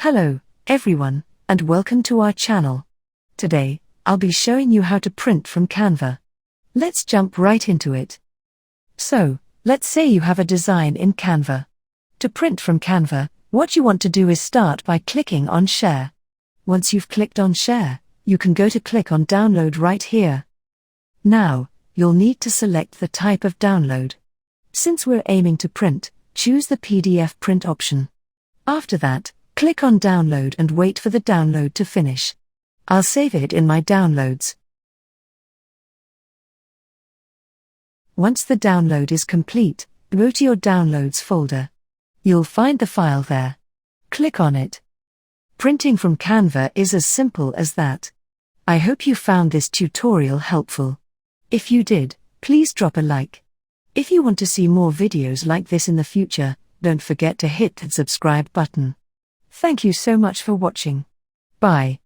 Hello, everyone, and welcome to our channel. Today, I'll be showing you how to print from Canva. Let's jump right into it. So, let's say you have a design in Canva. To print from Canva, what you want to do is start by clicking on Share. Once you've clicked on Share, you can go to click on Download right here. Now, you'll need to select the type of download. Since we're aiming to print, choose the PDF print option. After that, click on Download and wait for the download to finish. I'll save it in my downloads. Once the download is complete, go to your downloads folder. You'll find the file there. Click on it. Printing from Canva is as simple as that. I hope you found this tutorial helpful. If you did, please drop a like. If you want to see more videos like this in the future, don't forget to hit that subscribe button. Thank you so much for watching. Bye.